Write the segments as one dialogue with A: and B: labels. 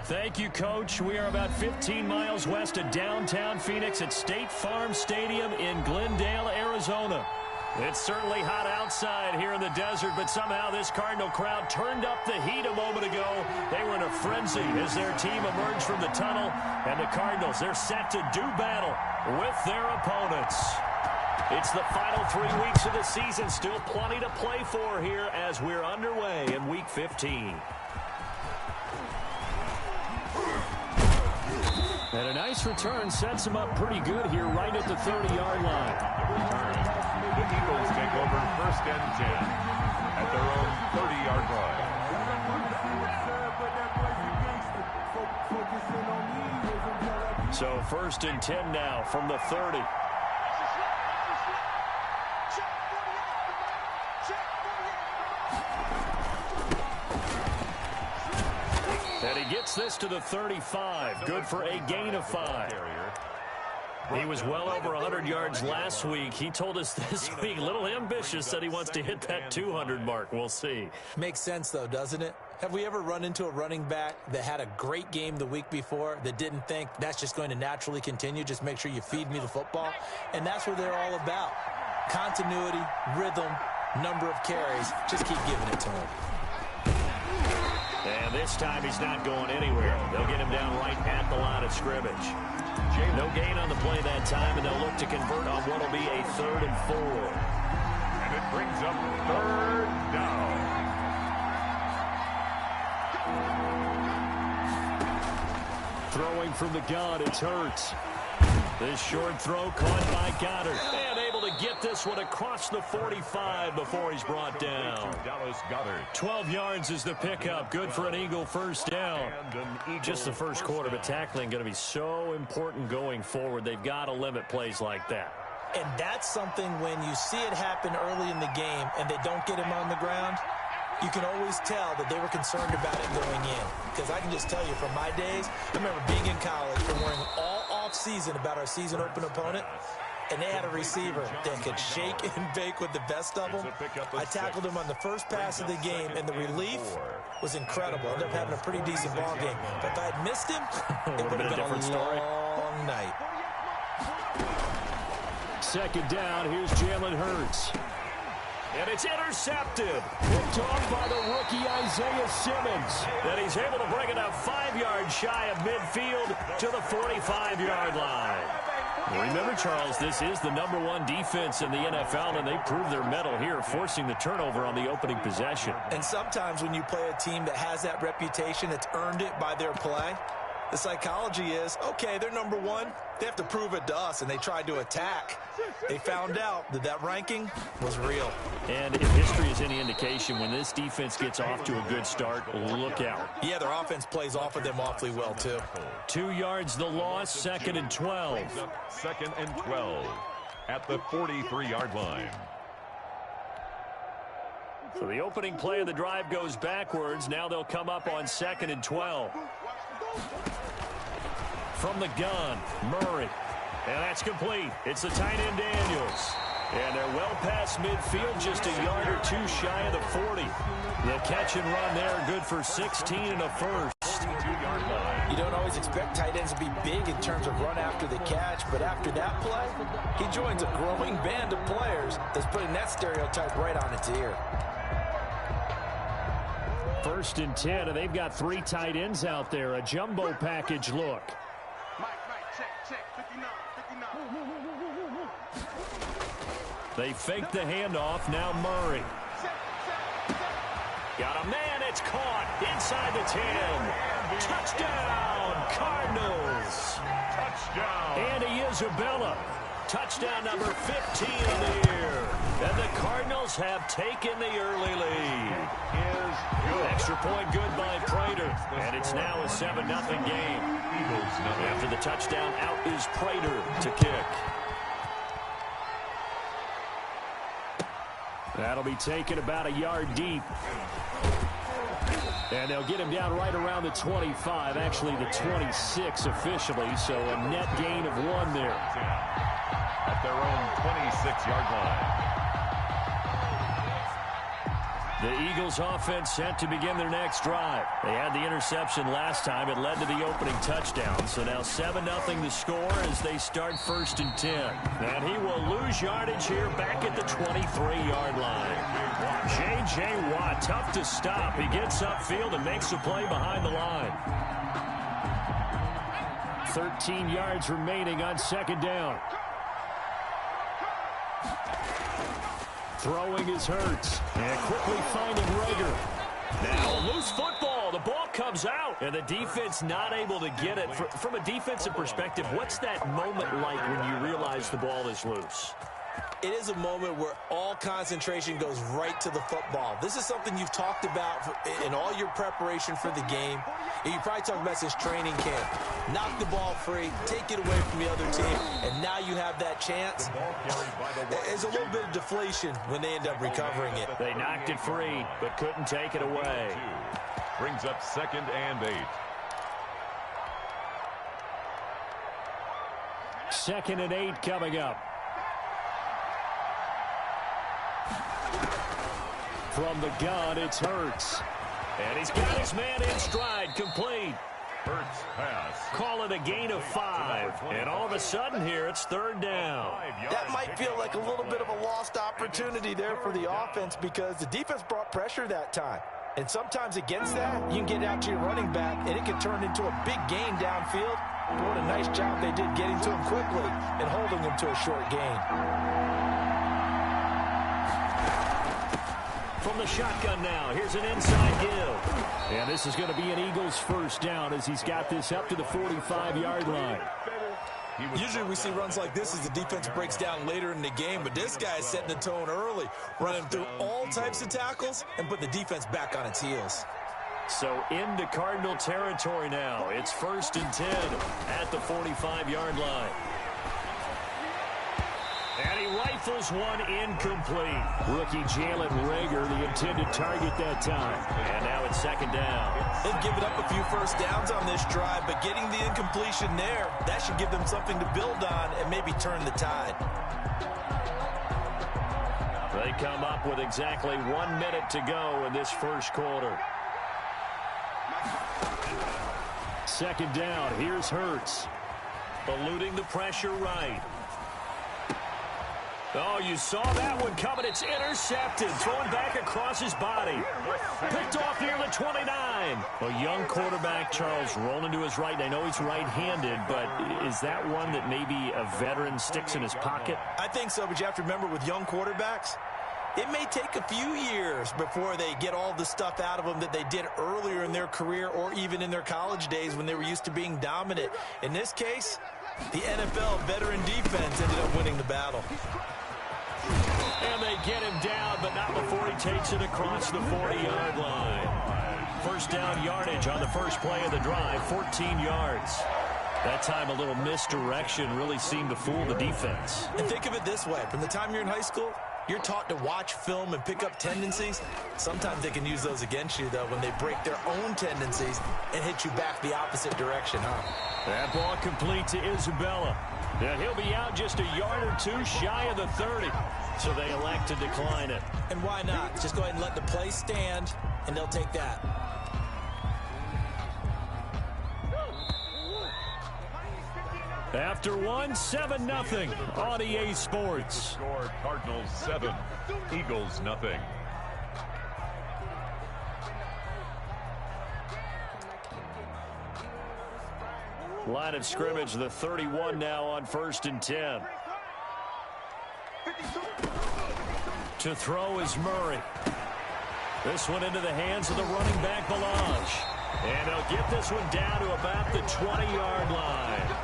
A: Thank you, Coach. We are about 15 miles west of downtown Phoenix at State Farm Stadium in Glendale, Arizona. It's certainly hot outside here in the desert, but somehow this Cardinal crowd turned up the heat a moment ago. They were in a frenzy as their team emerged from the tunnel, and the Cardinals, they're set to do battle with their opponents. It's the final 3 weeks of the season, still plenty to play for here as we're underway in Week 15. And a nice return sets him up pretty good here right at the 30-yard line.
B: The Eagles take over 1st and 10 at their own 30-yard line.
A: So 1st and 10 now from the 30. And he gets this to the 35. Good for a gain of 5. He was well over 100 yards last week. He told us this week, a little ambitious, said he wants to hit that 200 mark. We'll see.
C: Makes sense, though, doesn't it? Have we ever run into a running back that had a great game the week before that didn't think that's just going to naturally continue? Just make sure you feed me the football. And that's what they're all about. Continuity, rhythm, number of carries. Just keep giving it to him.
A: And this time he's not going anywhere. They'll get him down right at the line of scrimmage. No gain on the play that time, and they'll look to convert on what will be a 3rd and 4.
B: And it brings up 3rd down.
A: Throwing from the gun, it's Hurts. This short throw caught by Goddard. And able to get this one across the 45 before he's brought down. 12 yards is the pickup. Good for an Eagle 1st down. Just the first quarter, but tackling going to be so important going forward. They've got to limit plays like that.
C: And that's something when you see it happen early in the game and they don't get him on the ground, you can always tell that they were concerned about it going in. Because I can just tell you from my days, I remember being in college and worrying all off-season about our season-open opponent, and they had a receiver that could shake and bake with the best of them. I tackled him on the first pass of the game, and the relief was incredible. I ended up having a pretty decent ball game. But if I had missed him, it would have been a long night.
A: 2nd down, here's Jalen Hurts. And it's intercepted. Picked off by the rookie Isaiah Simmons. And he's able to bring it up 5 yards shy of midfield to the 45-yard line. Remember, Charles, this is the #1 defense in the NFL, and they proved their mettle here, forcing the turnover on the opening possession.
C: And sometimes when you play a team that has that reputation, it's earned it by their play. The psychology is, okay, they're #1. They have to prove it to us, and they tried to attack. They found out that that ranking was real.
A: And if history is any indication, when this defense gets off to a good start, look out.
C: Yeah, their offense plays off of them awfully well, too.
A: 2 yards the loss, 2nd and 12.
B: 2nd and 12 at the 43-yard line.
A: So the opening play of the drive goes backwards. Now they'll come up on 2nd and 12. From the gun, Murray. And that's complete. It's the tight end Daniels. And they're well past midfield, just a yard or two shy of the 40. The catch and run there, good for 16 and a first.
C: You don't always expect tight ends to be big in terms of run after the catch, but after that play, he joins a growing band of players that's putting that stereotype right on its ear.
A: 1st and 10, and they've got 3 tight ends out there. A jumbo package look. They fake the handoff. Now Murray. Got a man. It's caught inside the 10. Touchdown, Cardinals.
B: Touchdown.
A: Andy Isabella. Touchdown number 15 in the year. And the Cardinals have taken the early lead. Extra point good by Prater. And it's now a 7-0 game. After the touchdown, out is Prater to kick. That'll be taken about a yard deep. And they'll get him down right around the 25, actually the 26 officially, so a net gain of 1 there.
B: At their own 26-yard line.
A: The Eagles offense set to begin their next drive. They had the interception last time. It led to the opening touchdown. So now 7-0 the score as they start 1st and 10. And he will lose yardage here back at the 23-yard line. J.J. Watt, tough to stop. He gets upfield and makes a play behind the line. 13 yards remaining on 2nd down. Throwing is Hurts. And quickly finding Rager. Now loose football. The ball comes out. And the defense not able to get it. From a defensive perspective, what's that moment like when you realize the ball is loose?
C: It is a moment where all concentration goes right to the football. This is something you've talked about in all your preparation for the game. And you probably talked about since training camp. Knock the ball free, take it away from the other team, and now you have that chance. There's a little bit of deflation when they end up recovering it.
A: They knocked it free, but couldn't take it away.
B: Brings up 2nd and 8.
A: 2nd and 8 coming up. From the gun, it's Hurts. And he's got his man in stride, complete.
B: Hurts pass.
A: Call it a gain of 5. And all of a sudden here, it's 3rd down.
C: That might feel like a little bit of a lost opportunity there for the offense because the defense brought pressure that time. And sometimes against that, you can get out to your running back, and it can turn into a big gain downfield. But what a nice job they did getting to him quickly and holding him to a short gain.
A: From the shotgun now, here's an inside give. And this is going to be an Eagles 1st down as he's got this up to the 45-yard line.
C: Usually we see runs like this as the defense breaks down later in the game, but this guy is setting the tone early, running through all types of tackles and put the defense back on its heels.
A: So into Cardinal territory now. It's 1st and 10 at the 45-yard line. And he rifles one incomplete. Rookie Jalen Rager, the intended target that time. And now it's 2nd down.
C: They've given up a few 1st downs on this drive, but getting the incompletion there, that should give them something to build on and maybe turn the tide.
A: They come up with exactly 1 minute to go in this 1st quarter. 2nd down, here's Hurts. Eluding the pressure right. Oh, you saw that one coming. It's intercepted. Thrown back across his body. Picked off near the 29. A young quarterback, Charles, rolling to his right. I know he's right-handed, but is that one that maybe a veteran sticks in his pocket?
C: I think so, but you have to remember with young quarterbacks, it may take a few years before they get all the stuff out of them that they did earlier in their career or even in their college days when they were used to being dominant. In this case, the NFL veteran defense ended up winning the battle.
A: And they get him down, but not before he takes it across the 40-yard line. 1st down yardage on the first play of the drive, 14 yards. That time a little misdirection really seemed to fool the defense.
C: And think of it this way. From the time you're in high school, you're taught to watch film and pick up tendencies. Sometimes they can use those against you, though, when they break their own tendencies and hit you back the opposite direction, huh?
A: That ball complete to Isabella. And he'll be out just a yard or two shy of the 30. So they elect to decline it.
C: And why not? Just go ahead and let the play stand, and they'll take that.
A: After 7-0 on EA Sports.
B: Score Cardinals 7, Eagles nothing.
A: Line of scrimmage, the 31 now on 1st and 10. To throw is Murray. This one into the hands of the running back, Balaj. And he'll get this one down to about the 20-yard line.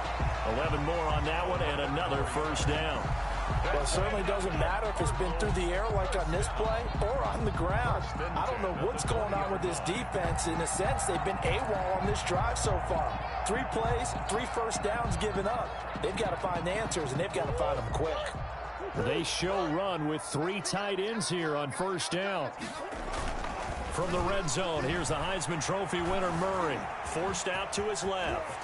A: 11 more on that one and another 1st down.
C: Well, it certainly doesn't matter if it's been through the air like on this play or on the ground. I don't know what's going on with this defense. In a sense, they've been AWOL on this drive so far. 3 plays, 3 1st downs given up. They've got to find the answers, and they've got to find them quick.
A: They show run with 3 tight ends here on 1st down. From the red zone, here's the Heisman Trophy winner, Murray. Forced out to his left.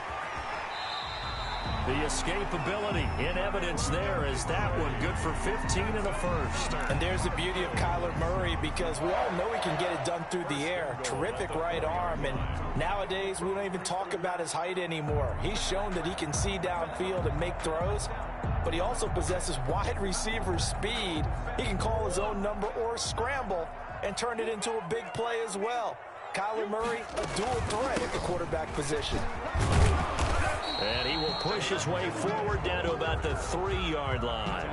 A: The escapability in evidence there as that one good for 15 in the first.
C: And there's the beauty of Kyler Murray, because we all know he can get it done through the air. Terrific right arm, and nowadays we don't even talk about his height anymore. He's shown that he can see downfield and make throws, but he also possesses wide receiver speed. He can call his own number or scramble and turn it into a big play as well. Kyler Murray, a dual threat at the quarterback position.
A: And he will push his way forward down to about the 3-yard line.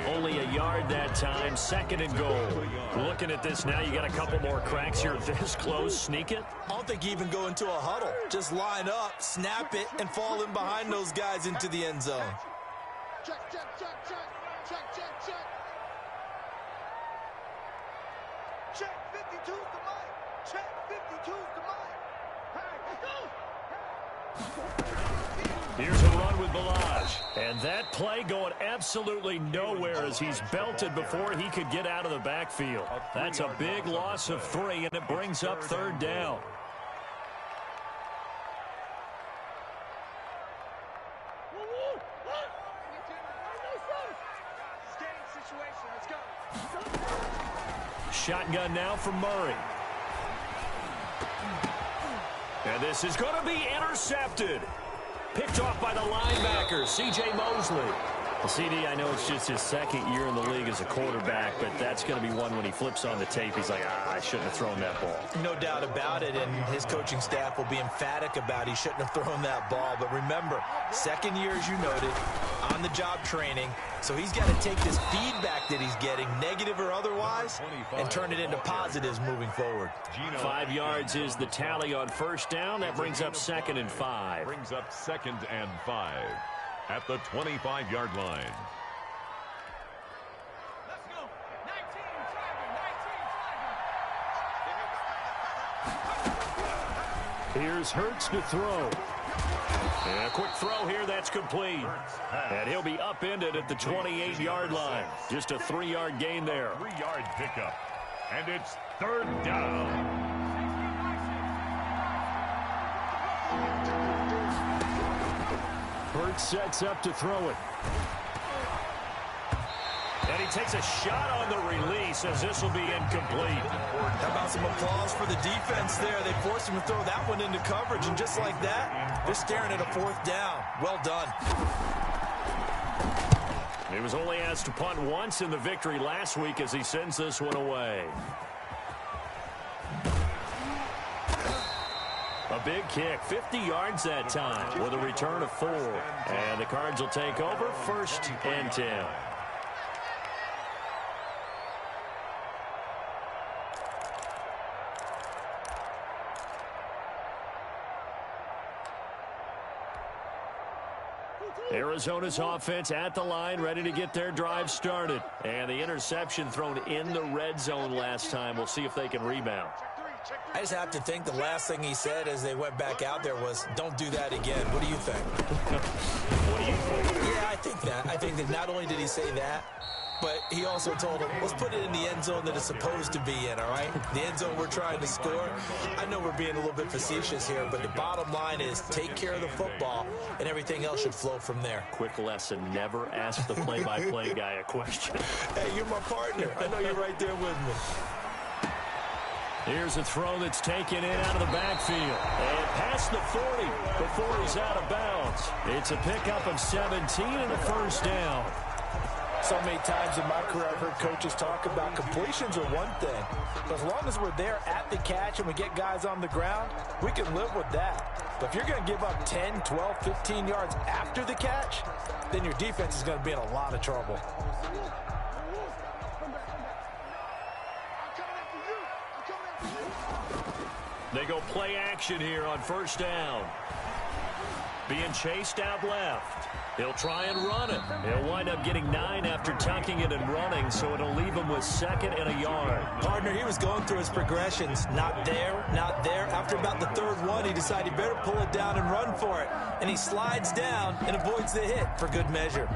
A: Only a yard that time, 2nd and goal. Looking at this now, you got a couple more cracks here this close. Sneak it?
C: I don't think you even go into a huddle. Just line up, snap it, and fall in behind those guys into the end zone.
D: Check, check, check, check, check, check, check. Check, 52's the mic. Check, 52's the mic. Hey, let's go.
A: Here's a run with Balaj. And that play going absolutely nowhere as he's belted before he could get out of the backfield. That's a big loss of 3, and it brings up 3rd down. Shotgun now from Murray. And this is going to be intercepted. Picked off by the linebacker, C.J. Mosley. Well, CD, I know it's just his 2nd year in the league as a quarterback, but that's going to be one when he flips on the tape. He's like, I shouldn't have thrown that ball.
C: No doubt about it, and his coaching staff will be emphatic about he shouldn't have thrown that ball. But remember, 2nd year, as you noted, on-the-job training, so he's got to take this feedback that he's getting, negative or otherwise, and turn it into positives moving forward.
A: 5 yards is the tally on 1st down. That brings up 2nd and 5.
B: Brings up 2nd and 5 at the 25-yard line.
D: Let's go. 19 flagging.
A: Here's Hurts to throw. And a quick throw here, that's complete. And he'll be upended at the 28-yard line. Just a 3-yard gain there.
B: 3-yard pickup. And it's 3rd down.
A: Hurts sets up to throw it. And he takes a shot on the release as this will be incomplete.
C: How about some applause for the defense there? They forced him to throw that one into coverage, and just like that, they're staring at a 4th down. Well done.
A: He was only asked to punt once in the victory last week as he sends this one away. A big kick, 50 yards that time with a return of 4. And the Cards will take over 1st and 10. Arizona's offense at the line, ready to get their drive started. And the interception thrown in the red zone last time. We'll see if they can rebound.
C: I just have to think the last thing he said as they went back out there was, don't do that again. What do you think?
A: What do you think?
C: Yeah, I think that. I think that not only did he say that, but he also told him, let's put it in the end zone that it's supposed to be in, all right? The end zone we're trying to score. I know we're being a little bit facetious here, but the bottom line is take care of the football, and everything else should flow from there.
A: Quick lesson, never ask the play-by-play guy a question.
C: Hey, you're my partner. I know you're right there with me.
A: Here's a throw that's taken in out of the backfield. And past the 40 before he's out of bounds. It's a pickup of 17 and a 1st down.
C: So many times in my career I've heard coaches talk about completions are one thing. But as long as we're there at the catch and we get guys on the ground, we can live with that. But if you're going to give up 10, 12, 15 yards after the catch, then your defense is going to be in a lot of trouble.
A: They go play action here on 1st down. Being chased out left. He'll try and run it. He'll wind up getting 9 after tucking it and running, so it'll leave him with 2nd and a yard.
C: Partner, he was going through his progressions. Not there, not there. After about the 3rd one, he decided he better pull it down and run for it. And he slides down and avoids the hit for good measure.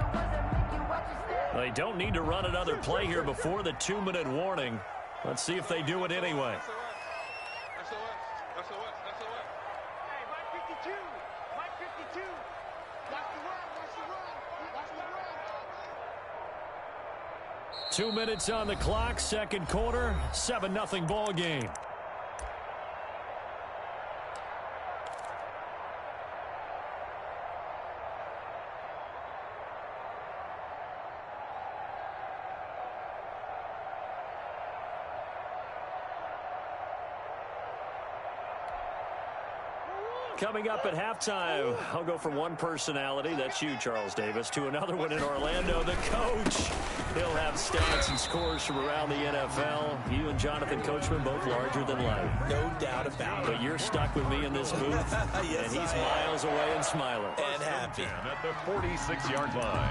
A: They don't need to run another play here before the 2-minute warning. Let's see if they do it anyway.
D: Hey, Mike 52. Mike 52.
A: 2 minutes on the clock, second quarter, 7-0 ball game. Coming up at halftime, I'll go from one personality, that's you, Charles Davis, to another one in Orlando, the coach. He'll have stats and scores from around the NFL. You and Jonathan Coachman both larger than life.
C: No doubt about it.
A: But you're stuck with me in this booth,
C: yes,
A: and he's miles away and smiling.
C: And happy.
B: At the 46-yard line.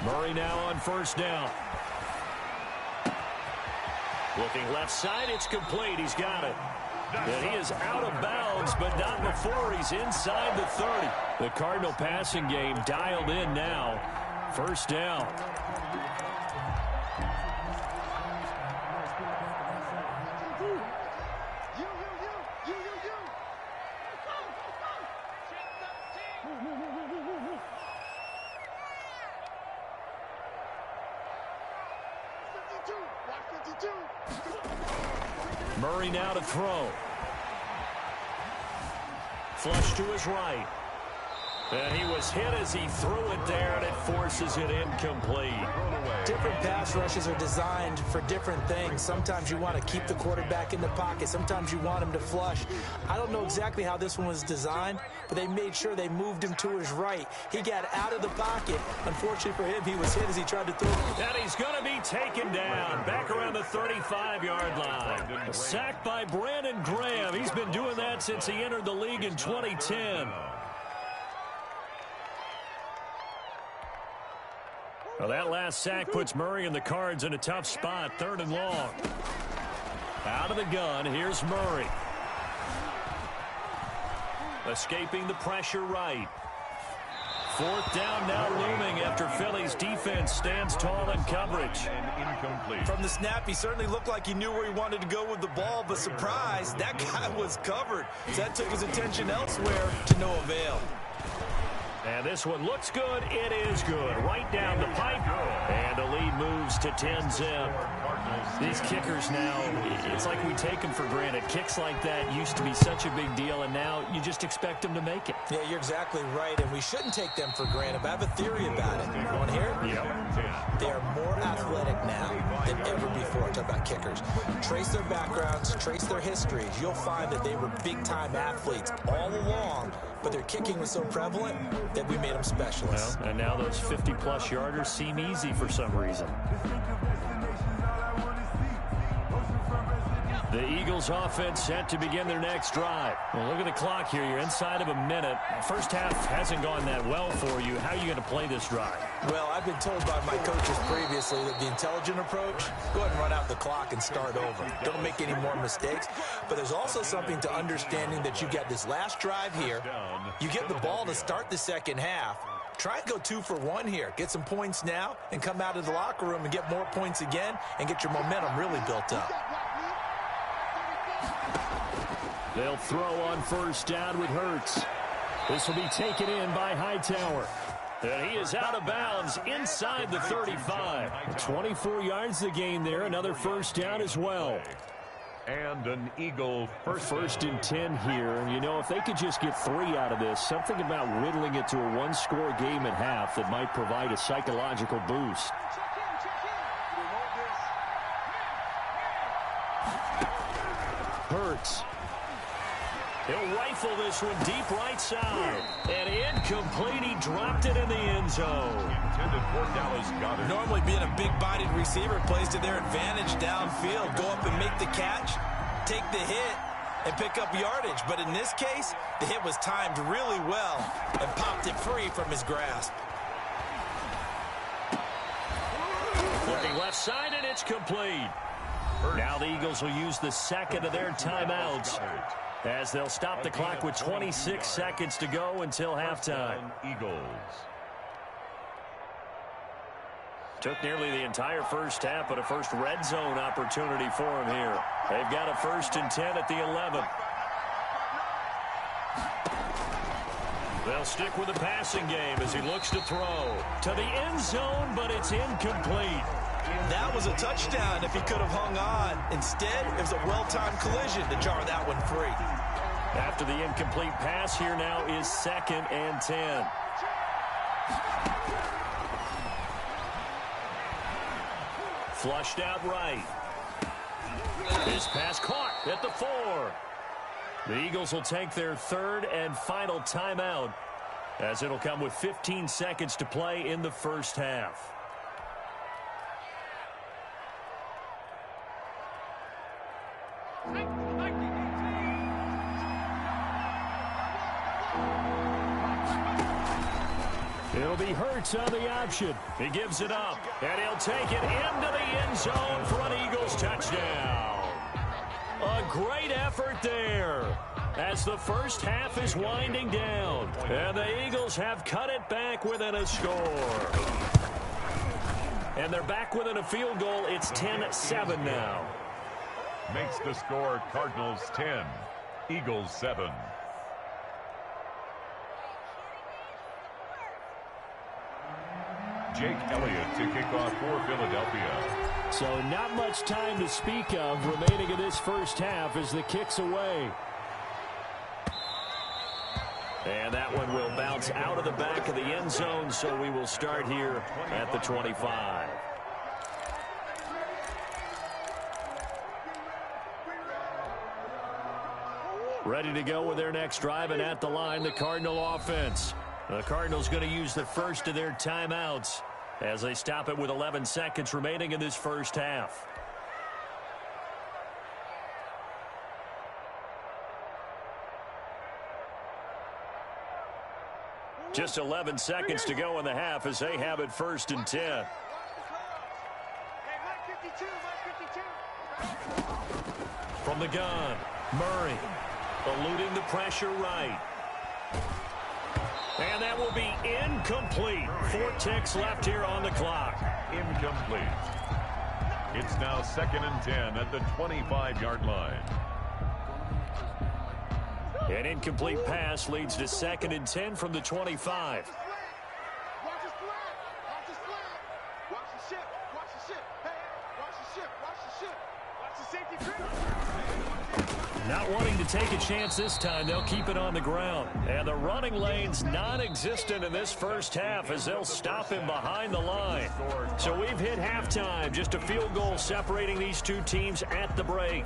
A: Murray now on first down. Looking left side, it's complete. He's got it. And he is out of bounds, but not before he's inside the 30. The Cardinal passing game dialed in now. First down. Murray now to throw. Flush to his right. And he was hit as he threw it there, and it forces it incomplete.
C: Different pass rushes are designed for different things. Sometimes you want to keep the quarterback in the pocket. Sometimes you want him to flush. I don't know exactly how this one was designed, but they made sure they moved him to his right. He got out of the pocket. Unfortunately for him, he was hit as he tried to throw.
A: And he's going to be taken down back around the 35-yard line. Sacked by Brandon Graham. He's been doing that since he entered the league in 2010. Well, that last sack puts Murray and the Cards in a tough spot, 3rd and long. Out of the gun, here's Murray. Escaping the pressure right. 4th down now looming after Philly's defense stands tall in coverage.
B: Incomplete.
C: From the snap, he certainly looked like he knew where he wanted to go with the ball, but surprise, that guy was covered. So that took his attention elsewhere to no avail.
A: And this one looks good. It is good. Right down the pipe. And the lead moves to 10-zip. These kickers now, it's like we take them for granted. Kicks like that used to be such a big deal, and now you just expect them to make it.
C: Yeah, you're exactly right, and we shouldn't take them for granted. But I have a theory about it. You want to hear it?
A: Yep.
C: They are more athletic now than ever before. Talk about kickers. Trace their backgrounds, trace their histories. You'll find that they were big-time athletes all along, but their kicking was so prevalent that we made them specialists.
A: Well, and now those 50-plus yarders seem easy for some reason. The Eagles offense set to begin their next drive. Well, look at the clock here. You're inside of a minute. First half hasn't gone that well for you. How are you going to play this drive?
C: Well, I've been told by my coaches previously that the intelligent approach, go ahead and run out the clock and start over. Don't make any more mistakes. But there's also something to understanding that you get this last drive here. You get the ball to start the second half. Try and go 2 for 1 here. Get some points now and come out of the locker room and get more points again and get your momentum really built up.
A: They'll throw on first down with Hurts. This will be taken in by Hightower. And he is out of bounds inside the 35. 24 yards the gain there. Another first down as well.
B: And an Eagle
A: first and 10 here. And, you know, if they could just get 3 out of this, something about whittling it to a one-score game at half that might provide a psychological boost. Hurts. He'll rifle this one deep right side. And incomplete. He dropped it in the end zone.
B: Intended for Dallas Goedert.
C: Normally being a big-bodied receiver plays to their advantage downfield. Go up and make the catch, take the hit, and pick up yardage. But in this case, the hit was timed really well and popped it free from his grasp.
A: Looking left side, and it's complete. Now the Eagles will use the second of their timeouts as they'll stop the clock with 26 seconds to go until halftime.
B: Eagles.
A: Took nearly the entire first half, but a first red zone opportunity for him here. They've got a 1st and 10 at the 11. They'll stick with the passing game as he looks to throw to the end zone, but it's incomplete.
C: That was a touchdown if he could have hung on. Instead, it was a well-timed collision to jar that one free.
A: After the incomplete pass, here now is 2nd and 10. Flushed out right. His pass caught at the 4. The Eagles will take their 3rd and final timeout, as it'll come with 15 seconds to play in the first half. It'll be Hurts on the option. He gives it up, and he'll take it into the end zone for an Eagles touchdown. A great effort there as the first half is winding down, and the Eagles have cut it back within a score. And they're back within a field goal. It's 10-7 now.
B: Makes the score Cardinals 10, Eagles 7. Jake Elliott to kick off for Philadelphia.
A: So not much time to speak of remaining in this first half as the kick's away. And that one will bounce out of the back of the end zone, so we will start here at the 25. Ready to go with their next drive, and at the line, the Cardinal offense. The Cardinals going to use the first of their timeouts as they stop it with 11 seconds remaining in this first half. Just 11 seconds to go in the half as they have it 1st and 10. From the gun, Murray eluding the pressure right. And that will be incomplete. 4 ticks left here on the clock.
B: Incomplete. It's now 2nd and 10 at the 25-yard line.
A: An incomplete pass leads to 2nd and 10 from the 25.
D: Watch his flag. Watch his flag. Watch the ship. Watch the ship. Hey, watch the ship. Watch the ship. Watch the safety crib.
A: Not wanting to take a chance this time, they'll keep it on the ground. And the running lane's non-existent in this first half as they'll stop him behind the line. So we've hit halftime, just a field goal separating these two teams at the break.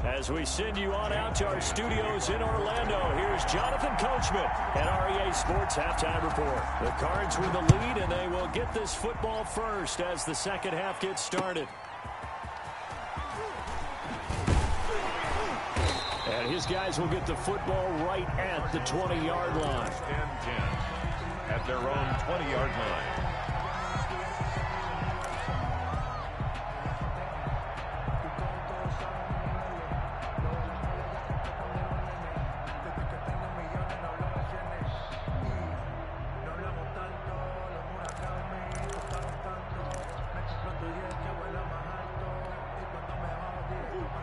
A: As we send you on out to our studios in Orlando, here's Jonathan Coachman at REA Sports Halftime Report. The Cards with the lead, and they will get this football first as the second half gets started. And his guys will get the football right at the 20-yard line.
B: 1st and 10 at their own 20-yard line.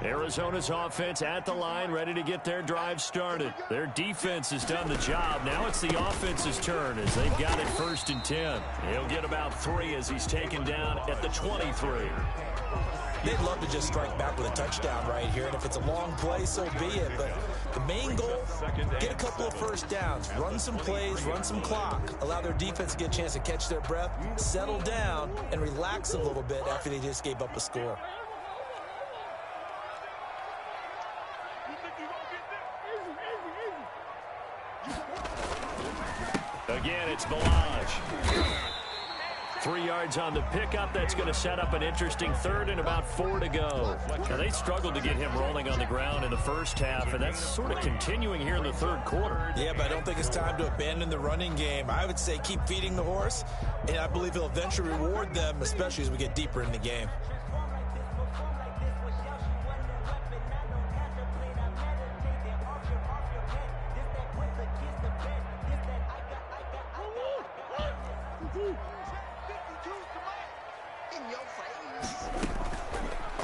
A: Arizona's offense at the line, ready to get their drive started. Their defense has done the job. Now it's the offense's turn as they've got it 1st and 10. He'll get about 3 as he's taken down at the 23.
C: They'd love to just strike back with a touchdown right here, and if it's a long play, so be it. But the main goal, get a couple of first downs, run some plays, run some clock, allow their defense to get a chance to catch their breath, settle down, and relax a little bit after they just gave up a score.
A: Again, it's Balaj. 3 yards on the pickup. That's going to set up an interesting 3rd and about 4 to go. Now, they struggled to get him rolling on the ground in the first half, and that's sort of continuing here in the 3rd quarter.
C: Yeah, but I don't think it's time to abandon the running game. I would say keep feeding the horse, and I believe he'll eventually reward them, especially as we get deeper in the game.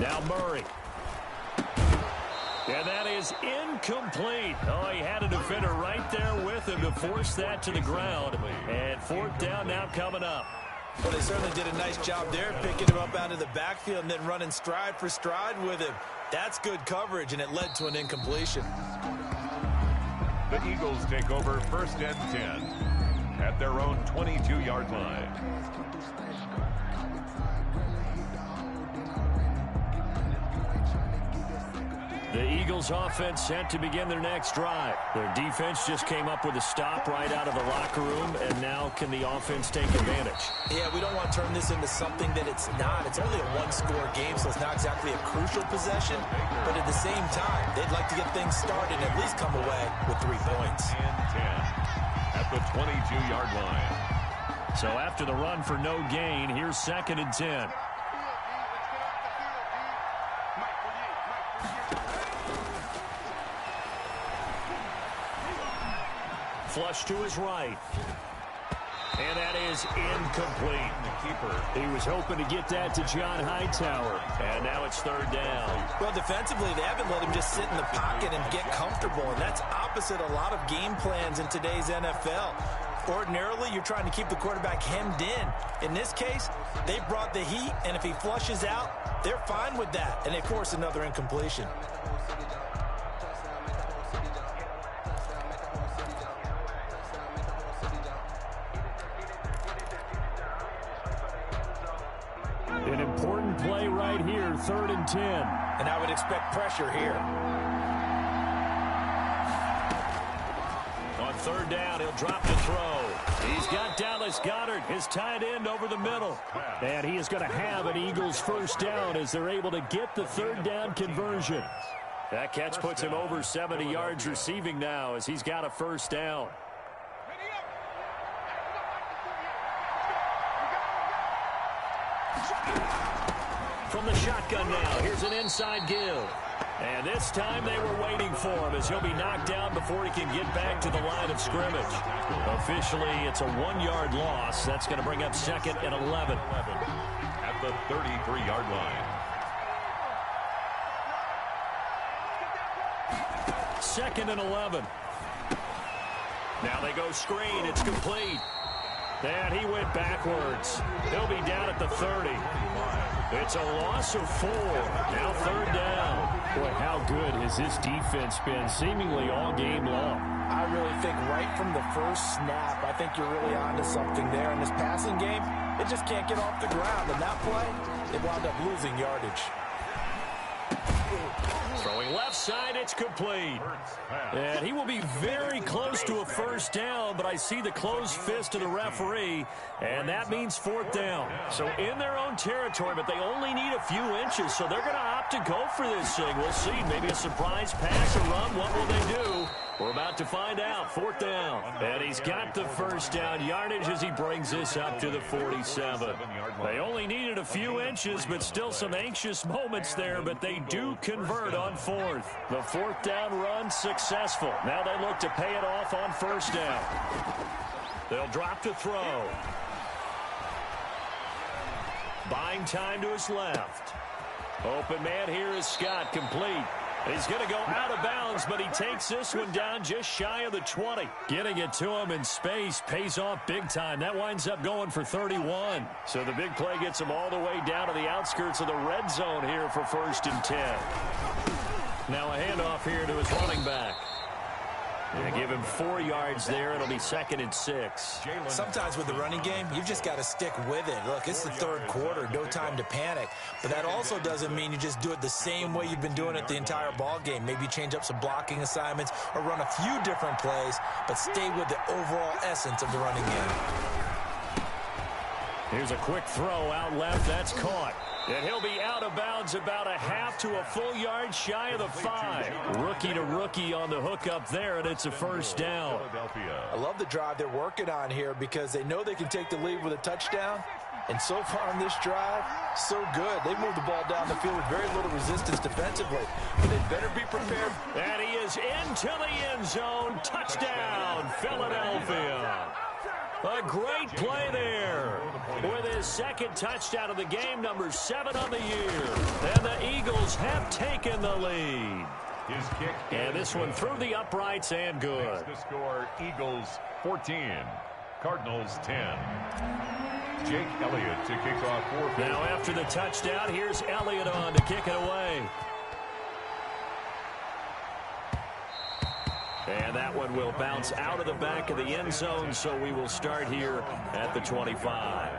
A: Now Murray. And that is incomplete. Oh, he had a defender right there with him to force that to the ground. And fourth down now coming up.
C: Well, they certainly did a nice job there, picking him up out of the backfield and then running stride for stride with him. That's good coverage, and it led to an incompletion.
B: The Eagles take over first and 10 at their own 22-yard line.
A: The Eagles offense set to begin their next drive. Their defense just came up with a stop right out of the locker room, and now can the offense take advantage?
C: Yeah, we don't want to turn this into something that it's not. It's only a one-score game, so it's not exactly a crucial possession. But at the same time, they'd like to get things started and at least come away with 3 points.
B: And 10 at the 22-yard line.
A: So after the run for no gain, here's 2nd and 10. Flush to his right. And that is incomplete.
B: The keeper.
A: He was hoping to get that to John Hightower. And now it's 3rd down.
C: Well, defensively, they haven't let him just sit in the pocket and get comfortable. And that's opposite a lot of game plans in today's NFL. Ordinarily, you're trying to keep the quarterback hemmed in. In this case, they brought the heat, and if he flushes out, they're fine with that. And they force another incompletion.
A: An important play right here, 3rd and 10.
C: And I would expect pressure here.
A: On 3rd down, he'll drop the throw. He's got Dallas Goedert, his tight end, over the middle. And he is going to have an Eagles 1st down as they're able to get the 3rd down conversion. That catch puts him over 70 yards receiving now as he's got a 1st down. From the shotgun now, here's an inside give. And this time they were waiting for him as he'll be knocked down before he can get back to the line of scrimmage. Officially, it's a 1-yard loss. That's going to bring up 2nd and 11.
B: At the 33-yard line.
A: 2nd and 11. Now they go screen. It's complete. And he went backwards. He'll be down at the 30. It's a loss of 4. Now 3rd down. Boy, how good has this defense been seemingly all game long?
C: I really think right from the first snap, I think you're really onto something there. In this passing game, it just can't get off the ground. And that play, they wound up losing yardage.
A: Throwing left side, it's complete. And he will be very close to a 1st down, but I see the closed fist of the referee, and that means 4th down. So in their own territory, but they only need a few inches, so they're going to opt to go for this thing. We'll see. Maybe a surprise pass or run. What will they do? We're about to find out. 4th down. And he's got the 1st down yardage as he brings this up to the 47. They only needed a few inches, but still some anxious moments there, but they do convert on 4th. The 4th down run successful. Now they look to pay it off on 1st down. They'll drop to throw. Buying time to his left. Open man here is Scott, complete. He's going to go out of bounds, but he takes this one down just shy of the 20. Getting it to him in space pays off big time. That winds up going for 31. So the big play gets him all the way down to the outskirts of the red zone here for 1st and 10. Now a handoff here to his running back. And give him 4 yards there. It'll be 2nd and 6.
C: Sometimes with the running game, you've just got to stick with it. Look, it's the 3rd quarter. No time to panic. But that also doesn't mean you just do it the same way you've been doing it the entire ball game. Maybe change up some blocking assignments or run a few different plays, but stay with the overall essence of the running game.
A: Here's a quick throw out left. That's caught. And he'll be out of bounds about a half to a full yard shy of the 5. Rookie to rookie on the hook up there, and it's a 1st down.
C: I love the drive they're working on here because they know they can take the lead with a touchdown. And so far on this drive, so good. They moved the ball down the field with very little resistance defensively. But they better be prepared.
A: And he is into the end zone. Touchdown, Philadelphia. A great play there with his second touchdown of the game, number 7 on the year. And the Eagles have taken the lead.
B: His kick.
A: And this one through the uprights and good.
B: The score, Eagles 14, Cardinals 10. Jake Elliott to kick off 4.
A: Now after the touchdown, here's Elliott on to kick it away. And that one will bounce out of the back of the end zone, so we will start here at the 25.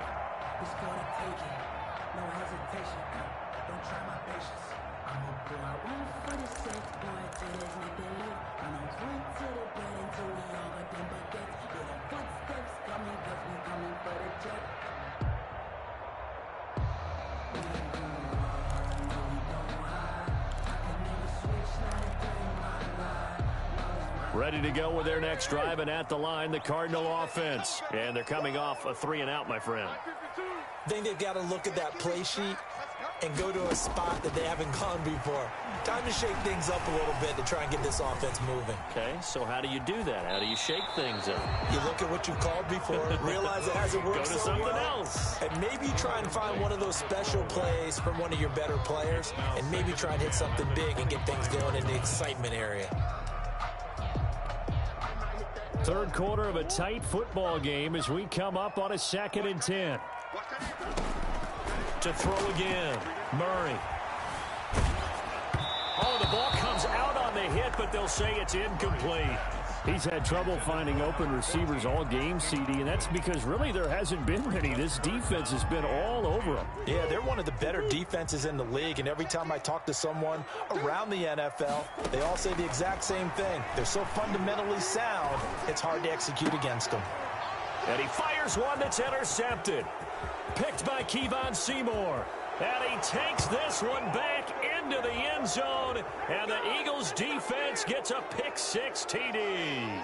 A: Ready to go with their next drive, and at the line, the Cardinal offense. And they're coming off a 3-and-out, my friend.
C: I think they've got to look at that play sheet and go to a spot that they haven't gone before. Time to shake things up a little bit to try and get this offense moving.
A: Okay, so how do you do that? How do you shake things up?
C: You look at what you've called before, realize it hasn't worked
A: Go to
C: so
A: something
C: well,
A: else.
C: and maybe try and find one of those special plays from one of your better players, and maybe try and hit something big and get things going in the excitement area.
A: Third quarter of a tight football game as we come up on a 2nd and 10. To throw again, Murray. Oh, the ball comes out on the hit, but they'll say it's incomplete. He's had trouble finding open receivers all game, CD, and that's because really there hasn't been many. This defense has been all over them.
C: Yeah, they're one of the better defenses in the league, and every time I talk to someone around the NFL, they all say the exact same thing. They're so fundamentally sound, it's hard to execute against them.
A: And he fires one that's intercepted. Picked by Kevon Seymour. And he takes this one back into the end zone. And the Eagles defense gets a pick-6 TD.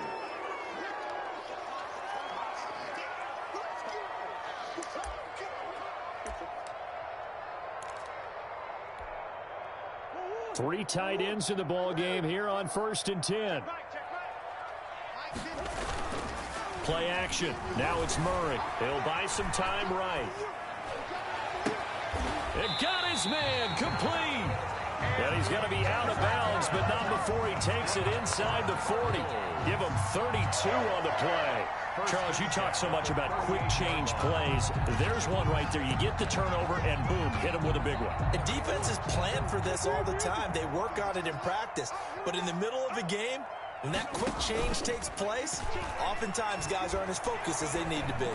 A: Three tight ends in the ball game here on 1st and 10. Play action. Now it's Murray. He'll buy some time right. It got his man complete. And he's going to be out of bounds, but not before he takes it inside the 40. Give him 32 on the play. Charles, you talk so much about quick change plays. There's one right there. You get the turnover, and boom, hit him with a big one.
C: And defenses plan for this all the time. They work on it in practice. But in the middle of a game, when that quick change takes place, oftentimes guys aren't as focused as they need to be.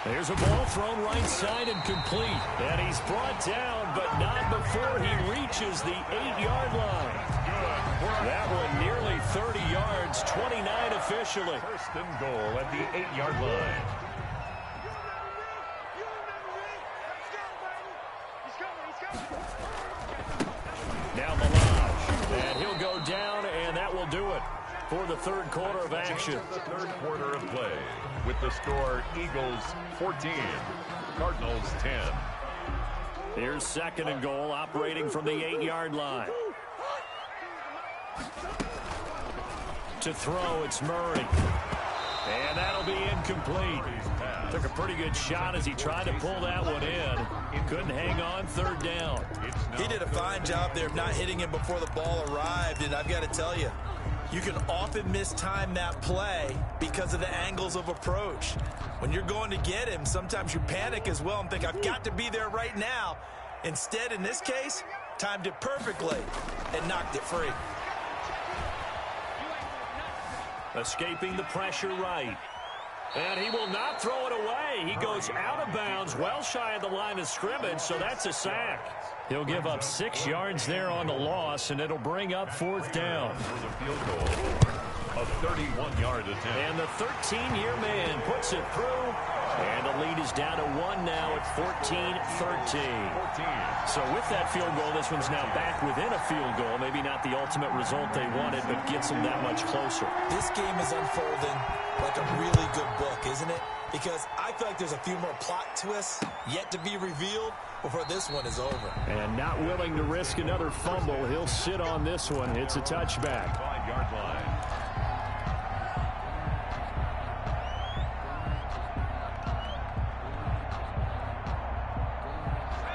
A: There's a ball thrown right side and complete. And he's brought down, but not before he reaches the 8-yard line. That one nearly 30 yards, 29 officially.
B: 1st and goal at the 8-yard line.
A: Now Malage, and he'll go down, and that will do it for the third quarter of action.
B: The third quarter of play with the score Eagles 14, Cardinals 10.
A: Here's 2nd and goal, operating from the 8-yard line. To throw, it's Murray. And that'll be incomplete. Took a pretty good shot as he tried to pull that one in. Couldn't hang on, 3rd down.
C: He did a fine job there of not hitting him before the ball arrived, and I've got to tell you, you can often mistime that play because of the angles of approach. When you're going to get him, sometimes you panic as well and think, I've got to be there right now. Instead, in this case, timed it perfectly and knocked it free.
A: Escaping the pressure right. And he will not throw it away. He goes out of bounds, well shy of the line of scrimmage, so that's a sack. He'll give up 6 yards there on the loss, and it'll bring up 4th down.
B: For the field goal, a 31-yard attempt.
A: And the 13-year man puts it through. And the lead is down to 1 now at 14-13. So with that field goal, this one's now back within a field goal. Maybe not the ultimate result they wanted, but gets them that much closer.
C: This game is unfolding like a really good book, isn't it? Because I feel like there's a few more plot twists yet to be revealed before this one is over.
A: And not willing to risk another fumble, he'll sit on this one. It's a touchback.
B: 5-yard line.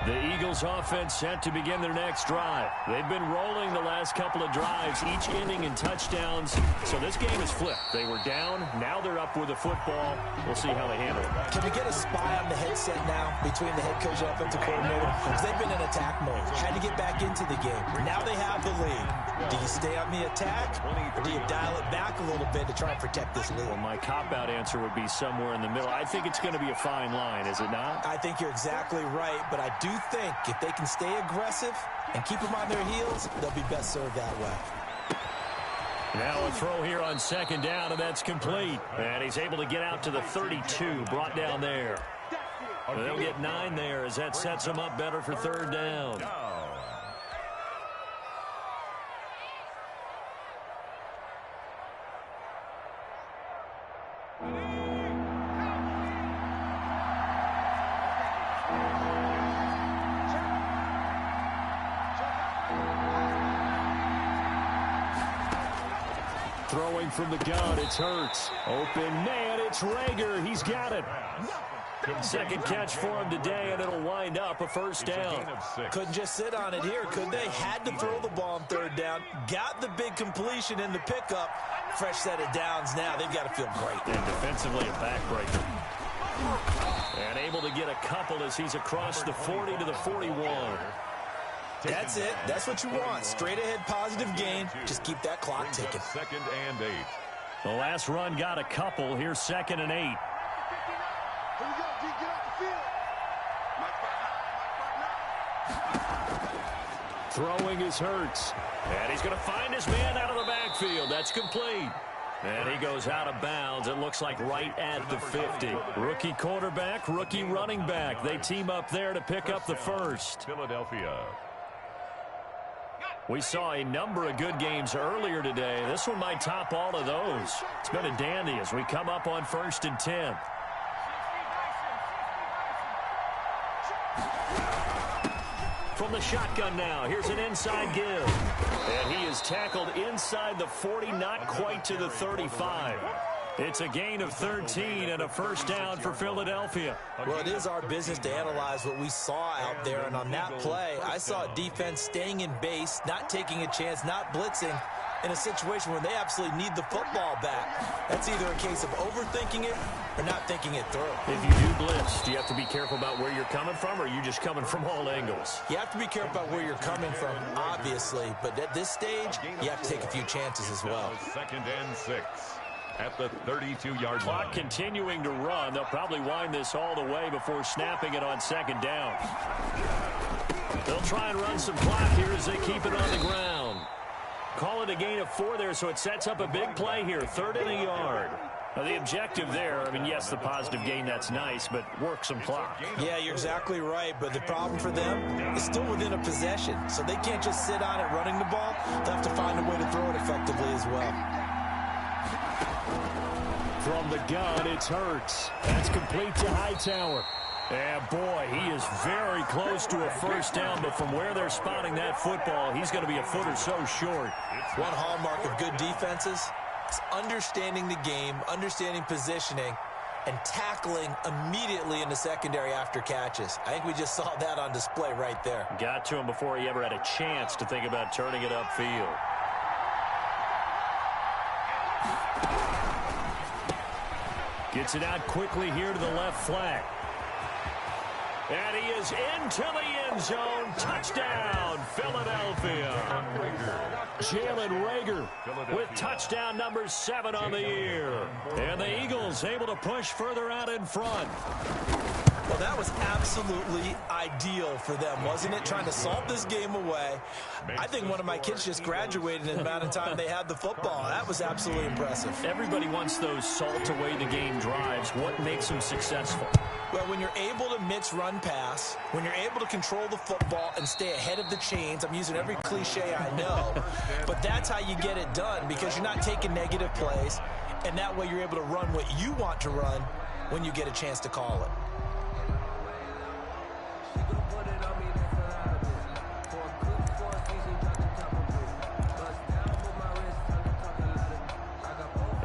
A: The Eagles offense set to begin their next drive. They've been rolling the last couple of drives, each inning in touchdowns. So this game is flipped. They were down. Now they're up with the football. We'll see how they handle it.
C: Can we get a spy on the headset now between the head coach and offensive coordinator? Because they've been in attack mode. Had to get back into the game. Now they have the lead. Do you stay on the attack, or do you dial it back a little bit to try and protect this lead?
A: Well, my cop-out answer would be somewhere in the middle. I think it's going to be a fine line, is it not?
C: I think you're exactly right, but I do think if they can stay aggressive and keep them on their heels, they'll be best served that way.
A: Now a throw here on second down, and that's complete. And he's able to get out to the 32, brought down there. They'll get 9 there as that sets them up better for third down. Throwing from the gun, it's Hurts. Open man, it's Rager. He's got it. Second catch for him today, and it'll wind up a first down.
C: Couldn't just sit on it here, could they? Had to throw the ball on third down. Got the big completion in the pickup. Fresh set of downs now. They've got to feel great.
A: And defensively, a backbreaker. And able to get a couple as he's across the 40 to the 41.
C: That's it. That's what you want. Straight ahead positive gain. Just keep that clock ticking.
B: Second and 8.
A: The last run got a couple. Here's second and 8.
D: Here we go, D. Get off the field.
A: Throwing is Hurts. And he's going to find his man out of the backfield. That's complete. And he goes out of bounds. It looks like right at the 50. Rookie quarterback, rookie running back. They team up there to pick up the first.
B: Philadelphia.
A: We saw a number of good games earlier today. This one might top all of those. It's been a dandy as we come up on 1st and 10. From the shotgun now, here's an inside give. And he is tackled inside the 40, not quite to the 35. It's a gain of 13 and a first down for Philadelphia.
C: Well, it is our business to analyze what we saw out there, and on that play, I saw a defense staying in base, not taking a chance, not blitzing, in a situation where they absolutely need the football back. That's either a case of overthinking it or not thinking it through.
A: If you do blitz, do you have to be careful about where you're coming from, or are you just coming from all angles?
C: You have to be careful about where you're coming from, obviously, but at this stage, you have to take a few chances as well.
B: Second and 6. At the 32-yard line.
A: Clock continuing to run. They'll probably wind this all the way before snapping it on second down. They'll try and run some clock here as they keep it on the ground. Call it a gain of 4 there, so it sets up a big play here. 3rd and a yard. Now the objective there, I mean, yes, the positive gain, that's nice, but work some clock.
C: Yeah, you're exactly right, but the problem for them is still within a possession, so they can't just sit on it running the ball. They'll have to find a way to throw it effectively as well.
A: From the gun, it's Hurts. That's complete to Hightower. And boy, he is very close to a first down, but from where they're spotting that football, he's going to be a foot or so short.
C: One hallmark of good defenses is understanding the game, understanding positioning, and tackling immediately in the secondary after catches. I think we just saw that on display right there.
A: Got to him before he ever had a chance to think about turning it upfield. Gets it out quickly here to the left flat. And he is into the end zone. Touchdown, Philadelphia. Jalen Rager with touchdown number 7 on the year. And the Eagles able to push further out in front.
C: Well, that was absolutely ideal for them, wasn't it? Trying to salt this game away. I think one of my kids just graduated in the amount of time they had the football. That was absolutely impressive.
A: Everybody wants those salt away the game drives. What makes them successful?
C: Well, when you're able to mix run pass, when you're able to control the football and stay ahead of the chains, I'm using every cliche I know, but that's how you get it done because you're not taking negative plays, and that way you're able to run what you want to run when you get a chance to call it.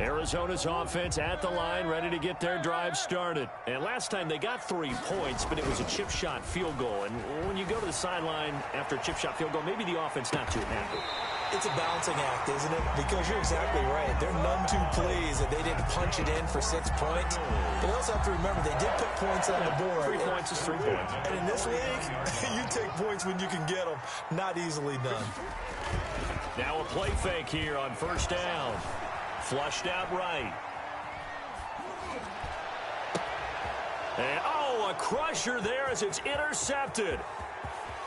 A: Arizona's offense at the line, ready to get their drive started. And last time they got 3 points, but it was a chip shot field goal. And when you go to the sideline after a chip shot field goal, maybe the offense not too happy.
C: It's a balancing act, isn't it? Because you're exactly right. They're none too pleased that they didn't punch it in for 6 points. But they also have to remember they did put points on the board.
A: 3 points is 3 points.
C: And in this league, you take points when you can get them. Not easily done.
A: Now a play fake here on first down. Flushed out right. And, oh, a crusher there as it's intercepted.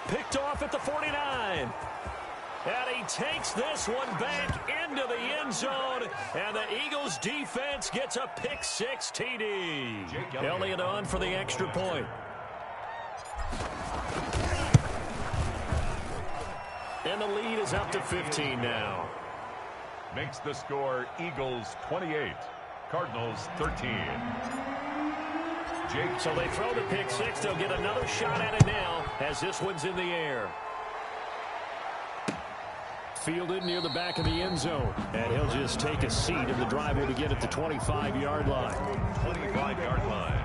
A: Picked off at the 49. And he takes this one back into the end zone. And the Eagles defense gets a pick-6 TD. Elliott on for the extra point. And the lead is up to 15 now.
B: Makes the score Eagles 28, Cardinals 13.
A: So they throw the pick-6. They'll get another shot at it now as this one's in the air. Fielded near the back of the end zone. And he'll just take a seat, and the drive will begin at the 25-yard line.
B: 25-yard line.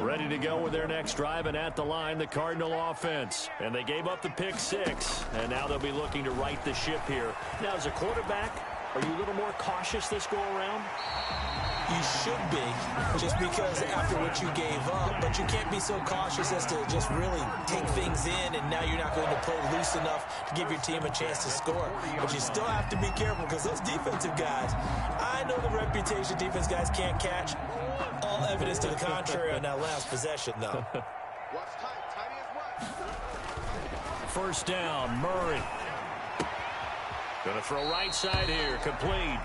A: Ready to go with their next drive, and at the line, the Cardinal offense. And they gave up the pick-6, and now they'll be looking to right the ship here. Now, as a quarterback, are you a little more cautious this go-around?
C: You should be, just because after what you gave up, but you can't be so cautious as to just really take things in, and now you're not going to play loose enough to give your team a chance to score. But you still have to be careful because those defensive guys, I know the reputation defense guys can't catch. All evidence to the contrary on that last possession, though.
A: First down, Murray. Going to throw right side here, complete.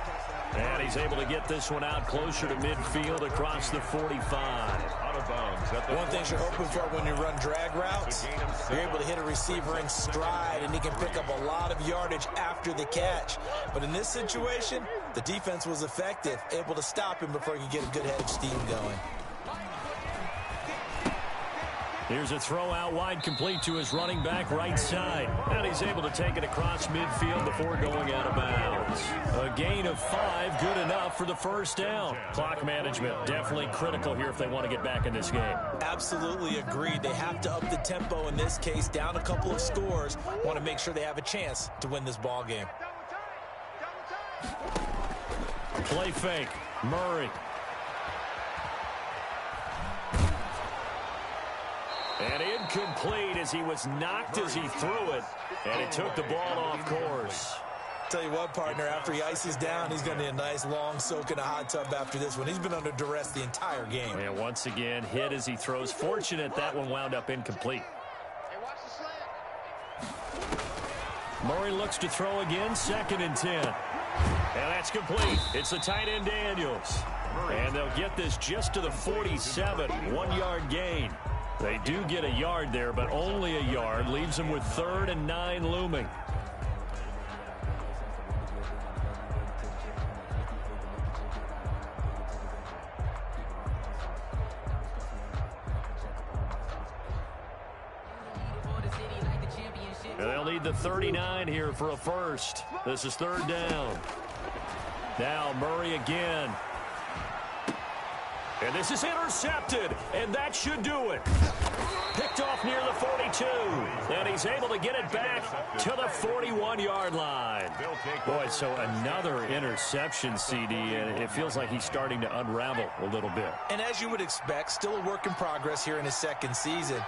A: And he's able to get this one out closer to midfield across the 45.
B: Out of bounds.
C: One thing you're hoping for when you run drag routes, you're able to hit a receiver in stride, and he can pick up a lot of yardage after the catch. But in this situation, the defense was effective, able to stop him before he could get a good head of steam going.
A: Here's a throw out wide, complete to his running back right side. And he's able to take it across midfield before going out of bounds. A gain of 5, good enough for the first down. Clock management, definitely critical here if they want to get back in this game.
C: Absolutely agreed. They have to up the tempo in this case, down a couple of scores. Want to make sure they have a chance to win this ball game.
A: Play fake, Murray. And incomplete as he was knocked as he threw it. And it took the ball off course.
C: Tell you what, partner, after he ices down, he's going to need a nice long soak in a hot tub after this one. He's been under duress the entire game.
A: And once again, hit as he throws. Fortunate that one wound up incomplete. Murray looks to throw again, 2nd and 10. And that's complete. It's the tight end Daniels. And they'll get this just to the 47, 1-yard gain. They do get a yard there, but only a yard. Leaves them with 3rd and 9 looming. And they'll need the 39 here for a first. This is 3rd down. Now Murray again. And this is intercepted, and that should do it. Picked off near the 42, and he's able to get it back to the 41-yard line. Boy, so another interception, CD, and it feels like he's starting to unravel a little bit.
C: And as you would expect, still a work in progress here in his 2nd season.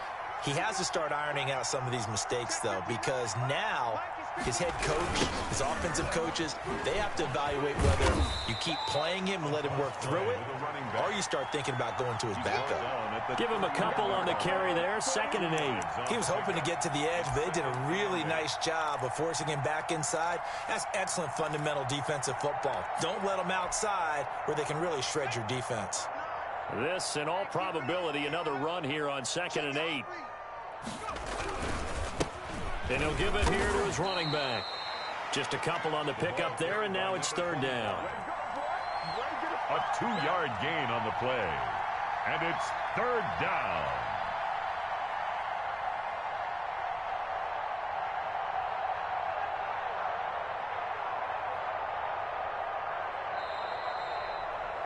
C: He has to start ironing out some of these mistakes, though, because now his head coach, his offensive coaches, they have to evaluate whether you keep playing him and let him work through it, or you start thinking about going to his backup.
A: Give him a couple on the carry there, 2nd and 8.
C: He was hoping to get to the edge, but they did a really nice job of forcing him back inside. That's excellent fundamental defensive football. Don't let them outside where they can really shred your defense.
A: This, in all probability, another run here on 2nd and 8. And he'll give it here to his running back. Just a couple on the pickup there, and now it's 3rd down.
B: A 2-yard gain on the play. And it's 3rd down.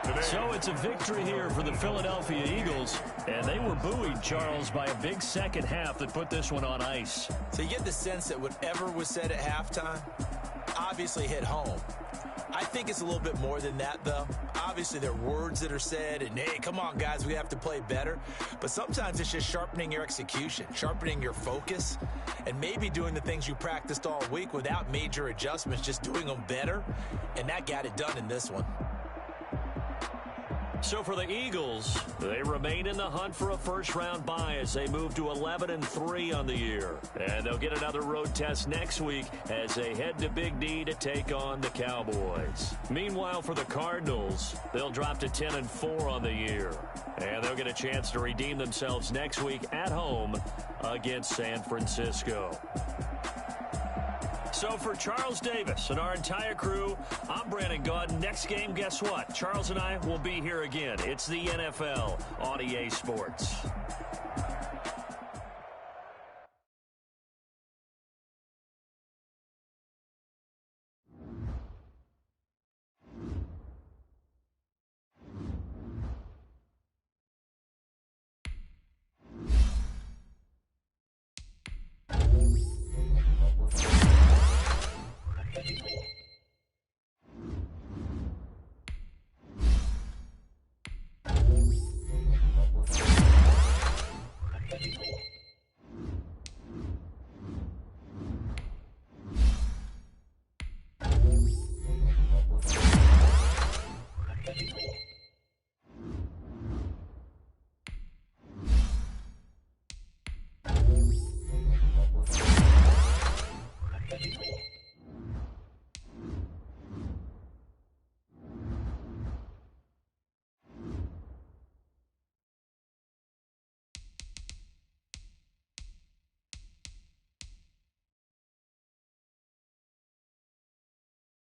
B: today.
A: So it's a victory here for the Philadelphia Eagles, and they were buoyed, Charles, by a big second half that put this one on ice.
C: So you get the sense that whatever was said at halftime obviously hit home. I think it's a little bit more than that, though. Obviously, there are words that are said, and, hey, come on, guys, we have to play better. But sometimes it's just sharpening your execution, sharpening your focus, and maybe doing the things you practiced all week without major adjustments, just doing them better. And that got it done in this one.
A: So for the Eagles, they remain in the hunt for a first-round bye as they move to 11-3 on the year. And they'll get another road test next week as they head to Big D to take on the Cowboys. Meanwhile, for the Cardinals, they'll drop to 10-4 on the year. And they'll get a chance to redeem themselves next week at home against San Francisco. So for Charles Davis and our entire crew, I'm Brandon Gaudin. Next game, guess what? Charles and I will be here again. It's the NFL on EA Sports.